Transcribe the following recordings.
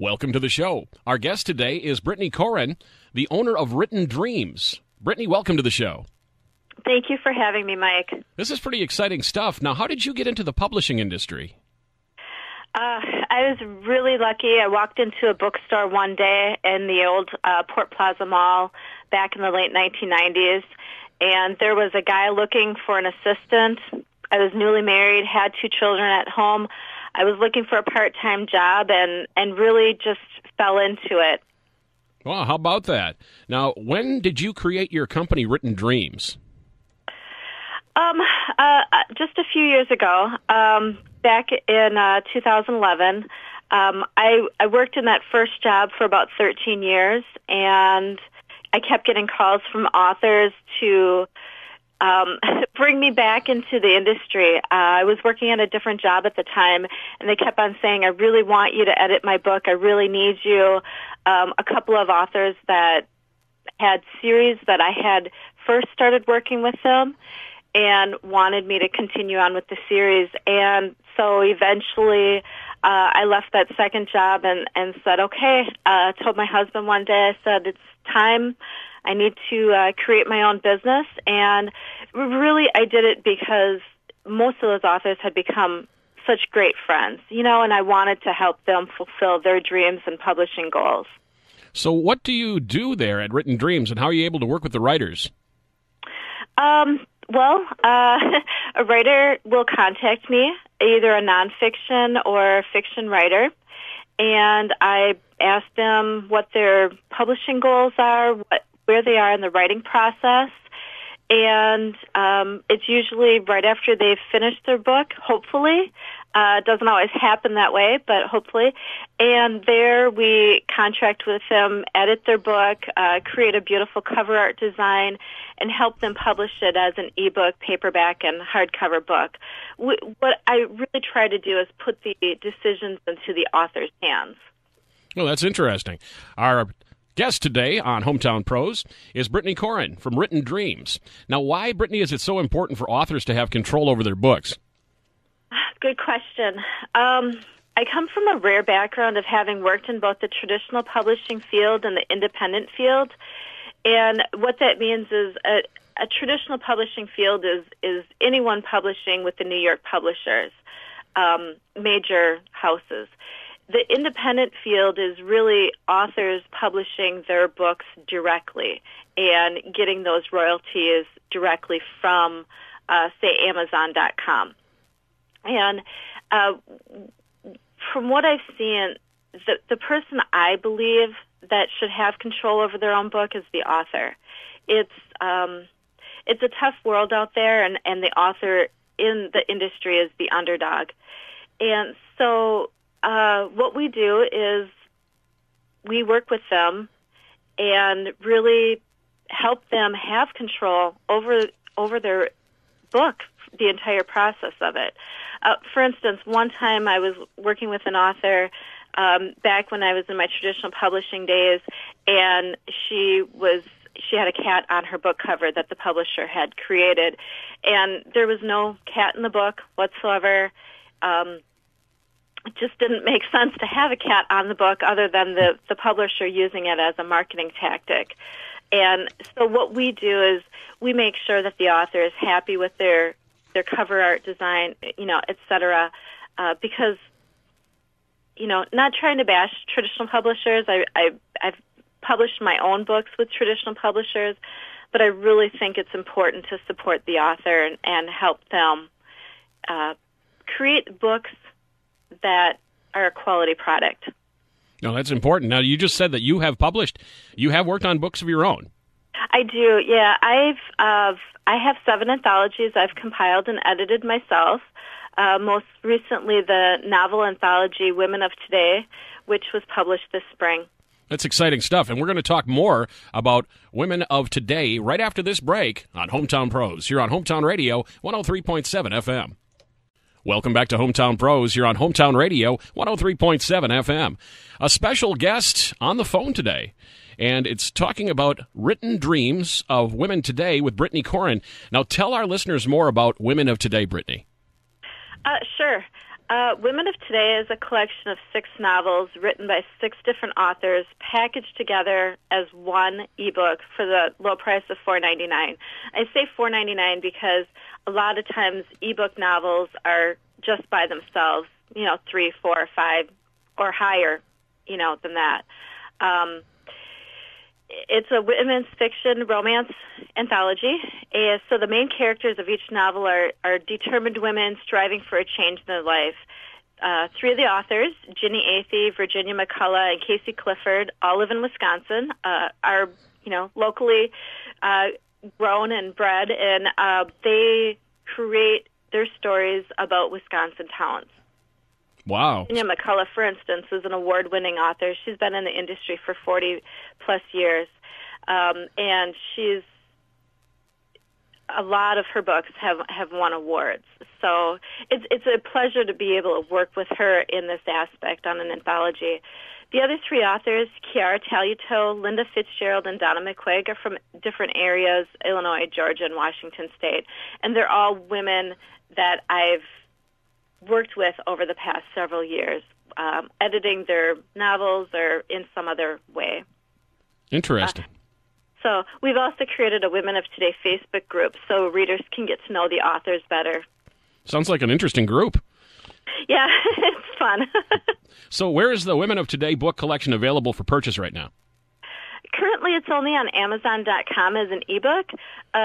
Welcome to the show. Our guest today is Brittany Corin, the owner of Written Dreams. Brittany, welcome to the show. Thank you for having me, Mike. This is pretty exciting stuff. Now, how did you get into the publishing industry? I was really lucky. I walked into a bookstore one day in the old Port Plaza Mall back in the late 1990s, and there was a guy looking for an assistant. I was newly married, had 2 children at home. I was looking for a part-time job and really just fell into it. Wow, how about that? Now, when did you create your company, Written Dreams? Just a few years ago, back in 2011. I worked in that first job for about 13 years, and I kept getting calls from authors to bring me back into the industry. I was working at a different job at the time, and they kept on saying, I really want you to edit my book. I really need you. A couple of authors that had series that I had first started working with them and wanted me to continue on with the series. And so eventually I left that second job and said, okay, told my husband one day, I said, it's time. I need to create my own business. And really I did it because most of those authors had become such great friends, and I wanted to help them fulfill their dreams and publishing goals. So what do you do there at Written Dreams, and how are you able to work with the writers? A writer will contact me, either a nonfiction or a fiction writer, and I ask them what their publishing goals are, where they are in the writing process, and it's usually right after they've finished their book, hopefully. It doesn't always happen that way, but hopefully. And there we contract with them, edit their book, create a beautiful cover art design, and help them publish it as an ebook, paperback, and hardcover book. What I really try to do is put the decisions into the author's hands. Well, that's interesting. Our guest today on Hometown Pros is Brittany Corin from Written Dreams. Now, why, Brittany, is it so important for authors to have control over their books? Good question. I come from a rare background of having worked in both the traditional publishing field and the independent field. And what that means is a traditional publishing field is anyone publishing with the New York publishers, major houses. The independent field is really authors publishing their books directly and getting those royalties directly from, say, Amazon.com. And from what I've seen, the person I believe that should have control over their own book is the author. It's a tough world out there, and the author in the industry is the underdog. And so what we do is we work with them and really help them have control over their book, the entire process of it. For instance, one time I was working with an author back when I was in my traditional publishing days, and she had a cat on her book cover that the publisher had created, and there was no cat in the book whatsoever. It just didn't make sense to have a cat on the book other than the publisher using it as a marketing tactic. And so what we do is we make sure that the author is happy with their cover art design, et cetera, because, not trying to bash traditional publishers. I've published my own books with traditional publishers, but I really think it's important to support the author and help them create books that are a quality product. No, that's important. Now, you just said that you have worked on books of your own. I do, yeah. I have 7 anthologies I've compiled and edited myself. Most recently, the novel anthology Women of Today, which was published this spring. That's exciting stuff, and we're going to talk more about Women of Today right after this break on Hometown Pros here on Hometown Radio 103.7 FM. Welcome back to Hometown Pros here on Hometown Radio 103.7 FM. A special guest on the phone today, and it's talking about Written Dreams of Women Today with Brittany Corin. Now, tell our listeners more about Women of Today, Brittany. Sure. Women of Today is a collection of 6 novels written by 6 different authors, packaged together as one ebook for the low price of $4.99. I say $4.99 because a lot of times ebook novels are just by themselves, 3, 4, 5, or higher, than that. It's a women's fiction romance anthology. So the main characters of each novel are determined women striving for a change in their life. 3 of the authors, Ginny Athey, Virginia McCullough, and Casey Clifford, all live in Wisconsin, are locally grown and bred, and they create their stories about Wisconsin towns. Wow. Virginia McCullough, for instance, is an award-winning author. She's been in the industry for 40-plus years, and a lot of her books have won awards. So it's a pleasure to be able to work with her in this aspect on an anthology. The other 3 authors, Kiara Taluto, Linda Fitzgerald, and Donna McQuigg, are from different areas, Illinois, Georgia, and Washington State, and they're all women that I've worked with over the past several years, editing their novels or in some other way. Interesting. So we've also created a Women of Today Facebook group so readers can get to know the authors better. Sounds like an interesting group. Yeah, it's fun. So where is the Women of Today book collection available for purchase right now? Currently, it's only on Amazon.com as an ebook.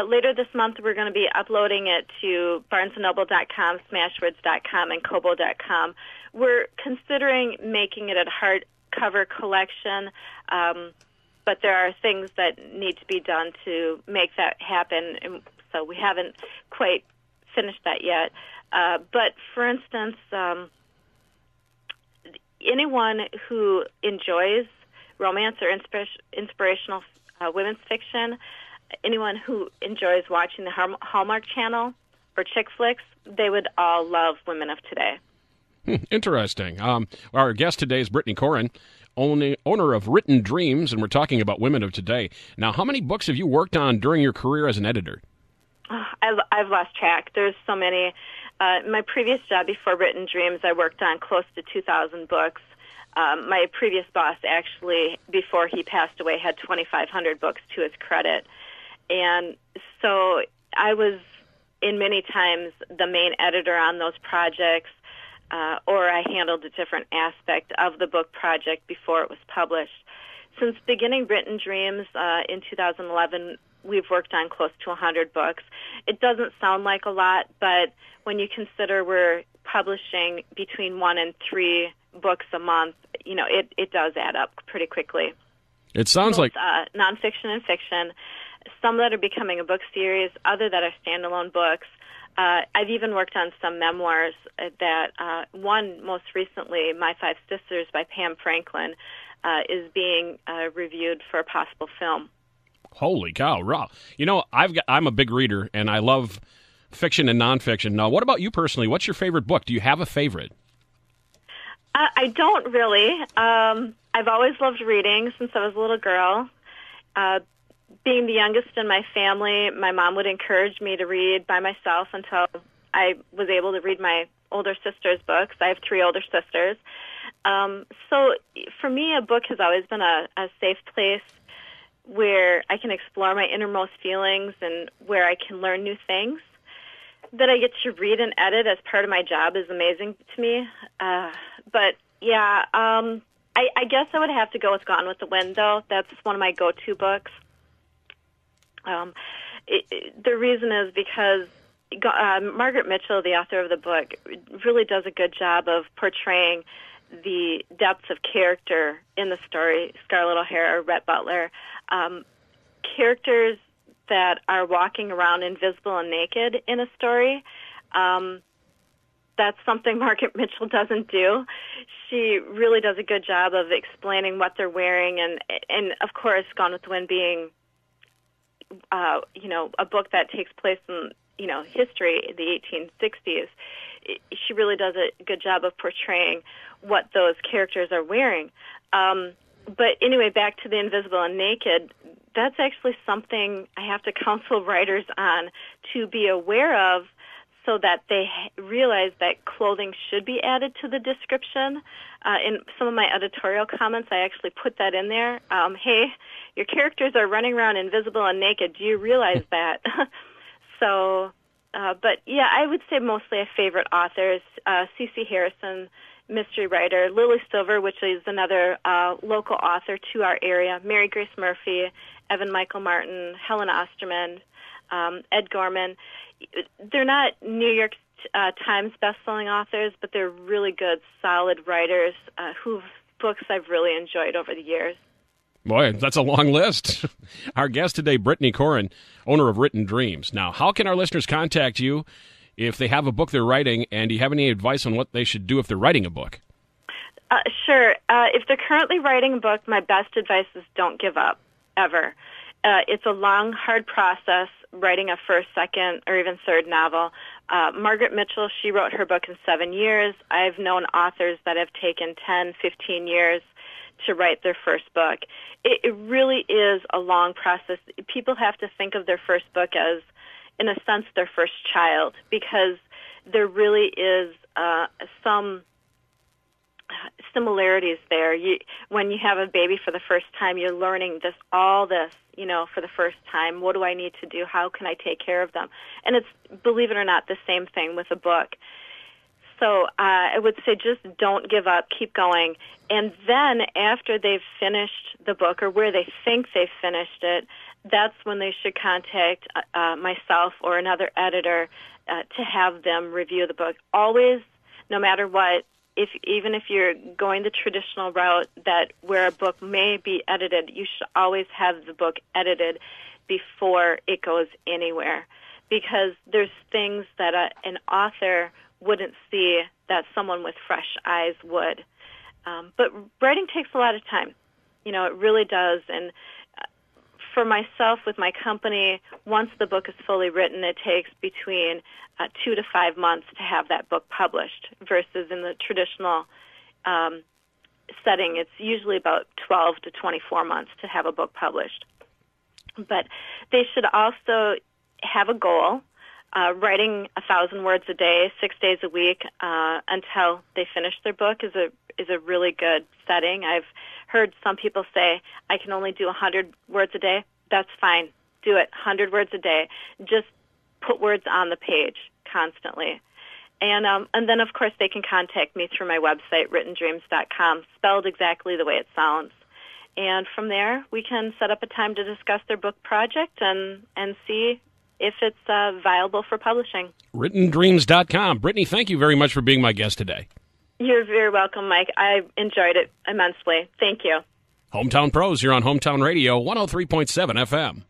Later this month, we're going to be uploading it to BarnesandNoble.com, Smashwords.com, and Kobo.com. We're considering making it a hardcover collection, but there are things that need to be done to make that happen, and so we haven't quite finished that yet. But, for instance, anyone who enjoys romance or inspirational women's fiction, anyone who enjoys watching the Hallmark Channel or chick flicks, they would all love Women of Today. Interesting. Our guest today is Brittany Corin, owner of Written Dreams, and we're talking about Women of Today. Now, how many books have you worked on during your career as an editor? I've lost track. There's so many. My previous job before Written Dreams, I worked on close to 2,000 books. My previous boss, actually, before he passed away, had 2,500 books to his credit. And so I was, in many times, the main editor on those projects, or I handled a different aspect of the book project before it was published. Since beginning Written Dreams in 2011, we've worked on close to 100 books. It doesn't sound like a lot, but when you consider we're publishing between 1 and 3 books a month, it does add up pretty quickly. It sounds both, like nonfiction and fiction, some that are becoming a book series, other that are standalone books. I've even worked on some memoirs that one most recently, My 5 Sisters by Pam Franklin, is being reviewed for a possible film. Holy cow! Raw. I'm a big reader, and I love fiction and nonfiction. Now, what about you personally? What's your favorite book? Do you have a favorite? I don't really. I've always loved reading since I was a little girl. Being the youngest in my family, my mom would encourage me to read by myself until I was able to read my older sister's books. I have 3 older sisters. So for me, a book has always been a safe place where I can explore my innermost feelings and where I can learn new things. That I get to read and edit as part of my job is amazing to me. But, yeah, I guess I would have to go with Gone with the Wind, though. That's one of my go-to books. The reason is because Margaret Mitchell, the author of the book, really does a good job of portraying the depths of character in the story. Scarlett O'Hara or Rhett Butler. Characters that are walking around invisible and naked in a story. That's something Margaret Mitchell doesn't do. She really does a good job of explaining what they're wearing, and of course, Gone with the Wind being, a book that takes place in, history, the 1860s. She really does a good job of portraying what those characters are wearing. But anyway, back to the invisible and naked, that's actually something I have to counsel writers on to be aware of so that they realize that clothing should be added to the description. In some of my editorial comments, I actually put that in there. Hey, your characters are running around invisible and naked. Do you realize that? But yeah, I would say mostly a favorite authors, C.C. Harrison, mystery writer, Lily Silver, which is another local author to our area, Mary Grace Murphy, Evan Michael Martin, Helen Osterman, Ed Gorman. They're not New York Times best-selling authors, but they're really good, solid writers whose books I've really enjoyed over the years. Boy, that's a long list. Our guest today, Brittany Corin, owner of Written Dreams. Now, how can our listeners contact you if they have a book they're writing, and do you have any advice on what they should do if they're writing a book? Sure. If they're currently writing a book, my best advice is don't give up, ever. It's a long, hard process, writing a first, second, or even third novel. Margaret Mitchell, she wrote her book in 7 years. I've known authors that have taken 10, 15 years to write their first book. It really is a long process. People have to think of their first book as, in a sense, their first child, because there really is some similarities there. When you have a baby for the first time, you're learning all this, for the first time. What do I need to do? How can I take care of them? And it's, believe it or not, the same thing with a book. So I would say just don't give up, keep going. And then after they've finished the book, or where they think they've finished it, that's when they should contact myself or another editor to have them review the book. Always, no matter what, even if you're going the traditional route where a book may be edited, you should always have the book edited before it goes anywhere, because there's things that an author wouldn't see that someone with fresh eyes would. But writing takes a lot of time. It really does. And for myself, with my company, once the book is fully written, it takes between 2 to 5 months to have that book published, versus in the traditional setting, it's usually about 12 to 24 months to have a book published. But they should also have a goal. Writing 1,000 words a day, 6 days a week, until they finish their book is a really good setting. I've heard some people say, I can only do 100 words a day. That's fine. Do it. 100 words a day. Just put words on the page constantly. And then, of course, they can contact me through my website, writtendreams.com, spelled exactly the way it sounds. And from there, we can set up a time to discuss their book project and see if it's viable for publishing. Writtendreams.com. Brittany, thank you very much for being my guest today. You're very welcome, Mike. I enjoyed it immensely. Thank you. Hometown Pros here on Hometown Radio, 103.7 FM.